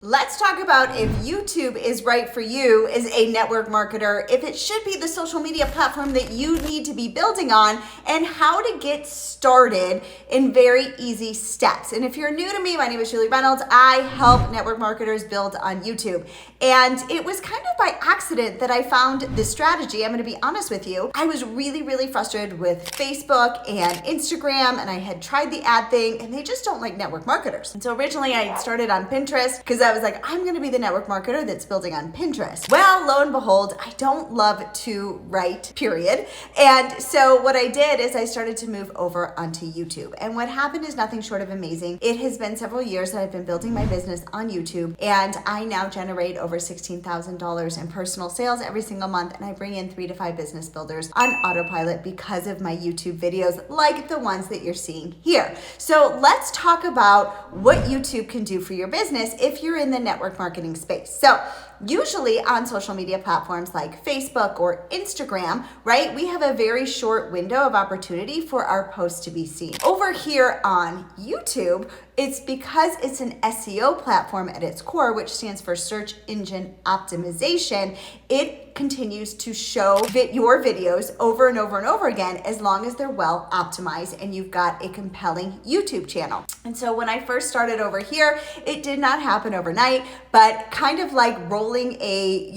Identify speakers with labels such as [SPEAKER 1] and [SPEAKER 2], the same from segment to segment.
[SPEAKER 1] Let's talk about if YouTube is right for you as a network marketer, if it should be the social media platform that you need to be building on, and how to get started in very easy steps. And if you're new to me, my name is Reynolds. I help network marketers build on YouTube. And it was kind of by accident that I found this strategy. I'm going to be honest with you. I was really frustrated with Facebook and Instagram, and I had tried the ad thing, and they just don't like network marketers. And so originally I started on Pinterest because I was like, I'm gonna be the network marketer that's building on Pinterest. Well, lo and behold, I don't love to write, period. And so what I did is I started to move over onto YouTube. And what happened is nothing short of amazing. It has been several years that I've been building my business on YouTube, and I now generate over $16,000 in personal sales every single month, and I bring in 3 to 5 business builders on autopilot because of my YouTube videos like the ones that you're seeing here. So let's talk about what YouTube can do for your business if you're in the network marketing space. So usually on social media platforms like Facebook or Instagram, right, we have a very short window of opportunity for our posts to be seen. Over here on YouTube, it's because it's an SEO platform at its core, which stands for search engine optimization. It continues to show your videos over and over and over again as long as they're well optimized and you've got a compelling YouTube channel. And so when I first started over here, it did not happen overnight, but kind of like rolling a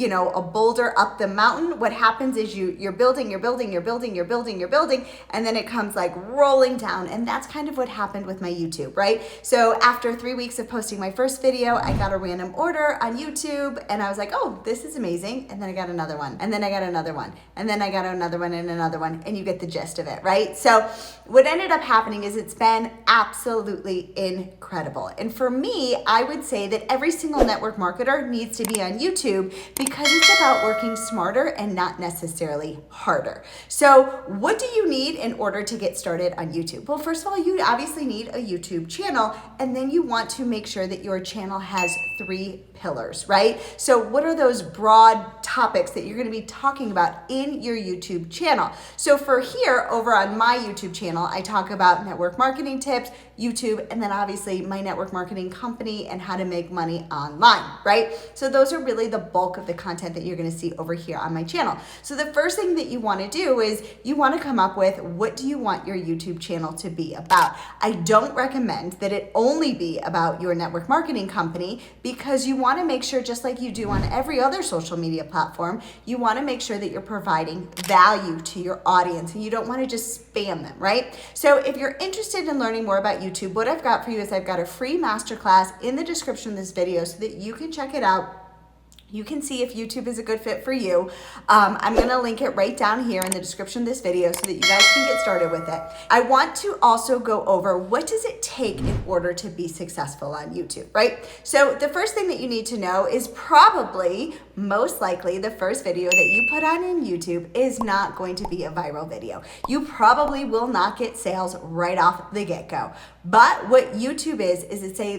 [SPEAKER 1] boulder up the mountain, what happens is you're building, and then it comes like rolling down. And that's kind of what happened with my YouTube, right? So after 3 weeks of posting my first video, I got a random order on YouTube, and I was like, oh, this is amazing. And then I got another one, and then I got another one, and then I got another one and another one, and you get the gist of it, right? So what ended up happening is it's been absolutely incredible. And for me, I would say that every single network marketer needs to be on YouTube because it's about working smarter and not necessarily harder. So what do you need in order to get started on YouTube? Well, first of all, you obviously need a YouTube channel, and then you want to make sure that your channel has 3 pillars, right? So what are those broad topics that you're going to be talking about in your YouTube channel? So for here, over on my YouTube channel, I talk about network marketing tips, YouTube, and then obviously my network marketing company and how to make money online, right? So those are really the bulk of the content that you're going to see over here on my channel. So the first thing that you want to do is you want to come up with, what do you want your YouTube channel to be about? I don't recommend that it only be about your network marketing company, because you want to make sure, just like you do on every other social media platform, you want to make sure that you're providing value to your audience, and you don't want to just spam them, right? So if you're interested in learning more about YouTube, what I've got for you is I've got a free masterclass in the description of this video so that you can check it out. You can see if YouTube is a good fit for you. I'm gonna link it right down here in the description of this video so that you guys can get started with it. I want to also go over, what does it take in order to be successful on YouTube, right? So the first thing that you need to know is probably, most likely, the first video that you put on in YouTube is not going to be a viral video. You probably will not get sales right off the get-go. But what YouTube is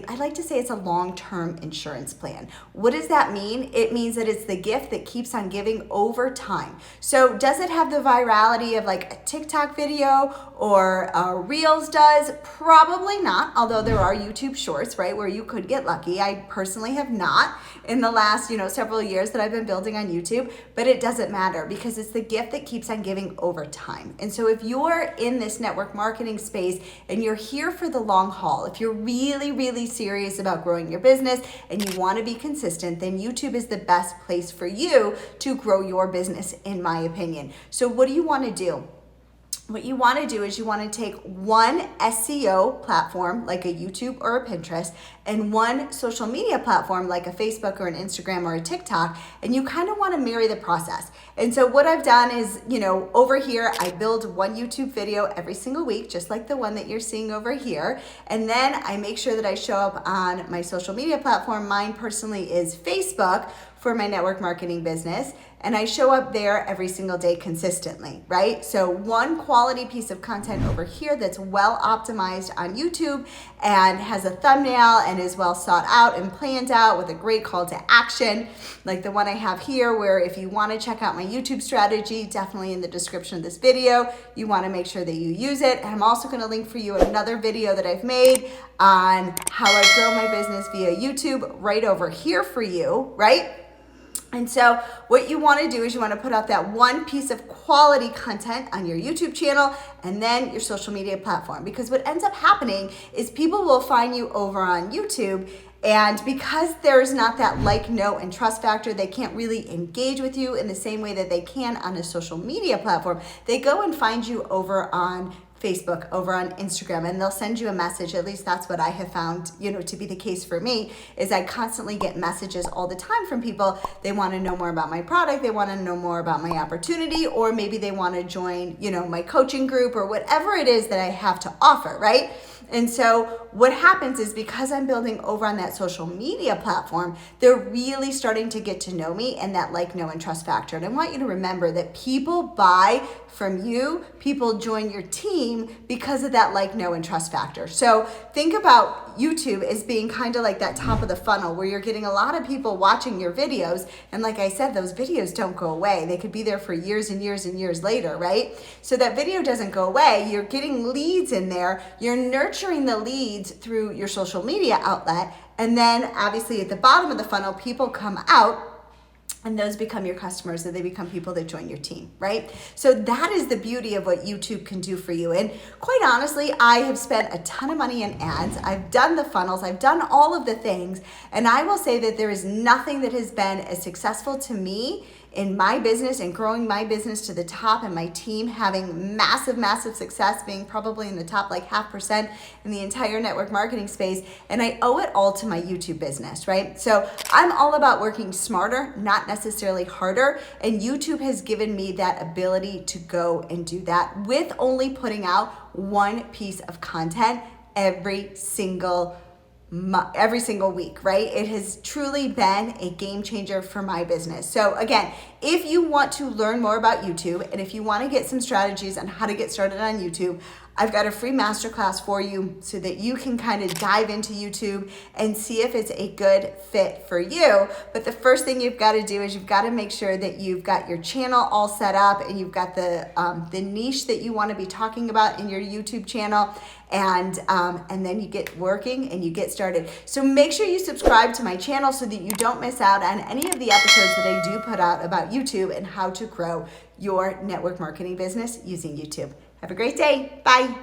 [SPEAKER 1] I like to say it's a long-term insurance plan. What does that mean? It means that it's the gift that keeps on giving over time. So does it have the virality of like a TikTok video or Reels does? Probably not, although there are YouTube shorts, right, where you could get lucky. I personally have not in the last, several years that I've been building on YouTube, but it doesn't matter because it's the gift that keeps on giving over time. And so if you're in this network marketing space and you're here for the long haul, if you're really serious about growing your business and you want to be consistent, then YouTube is the best place for you to grow your business, in my opinion. So what do you want to do? What you want to do is you want to take one SEO platform like a YouTube or a Pinterest and one social media platform like a Facebook or an Instagram or a TikTok, and you kind of want to marry the process. And so what I've done is, over here, I build one YouTube video every single week, just like the one that you're seeing over here. And then I make sure that I show up on my social media platform. Mine personally is Facebook for my network marketing business. and I show up there every single day consistently, right? So one quality piece of content over here that's well optimized on YouTube and has a thumbnail and is well sought out and planned out with a great call to action, like the one I have here, where if you want to check out my YouTube strategy, definitely in the description of this video, you want to make sure that you use it. And I'm also going to link for you another video that I've made on how I grow my business via YouTube right over here for you, right? And so what you want to do is you want to put out that one piece of quality content on your YouTube channel and then your social media platform. Because what ends up happening is people will find you over on YouTube, and because there's not that like, know, and trust factor, they can't really engage with you in the same way that they can on a social media platform. They go and find you over on Facebook, over on Instagram, and they'll send you a message. At least that's what I have found, to be the case for me, is I constantly get messages all the time from people. They want to know more about my product. They want to know more about my opportunity, or maybe they want to join, my coaching group or whatever it is that I have to offer, right? And so what happens is, because I'm building over on that social media platform, they're really starting to get to know me and that like, know, and trust factor. And I want you to remember that people buy from you, people join your team because of that like, know, and trust factor. So think about YouTube as being kind of like that top of the funnel where you're getting a lot of people watching your videos. And like I said, those videos don't go away. They could be there for years and years and years later, right? So that video doesn't go away. You're getting leads in there. You're nurturing the leads through your social media outlet. And then obviously at the bottom of the funnel, people come out, and those become your customers, and they become people that join your team, right? So that is the beauty of what YouTube can do for you. And quite honestly, I have spent a ton of money in ads. I've done the funnels. I've done all of the things. And I will say that there is nothing that has been as successful to me in my business and growing my business to the top, and my team having massive, massive success, being probably in the top like 0.5% in the entire network marketing space. And I owe it all to my YouTube business, right? So I'm all about working smarter, not necessarily harder. And YouTube has given me that ability to go and do that with only putting out one piece of content every single week, right? It has truly been a game changer for my business. So again, if you want to learn more about YouTube, and if you want to get some strategies on how to get started on YouTube, I've got a free masterclass for you so that you can kind of dive into YouTube and see if it's a good fit for you. But the first thing you've got to do is you've got to make sure that you've got your channel all set up, and you've got the niche that you want to be talking about in your YouTube channel, and then you get working and you get started. So make sure you subscribe to my channel so that you don't miss out on any of the episodes that I do put out about YouTube and how to grow your network marketing business using YouTube. Have a great day. Bye.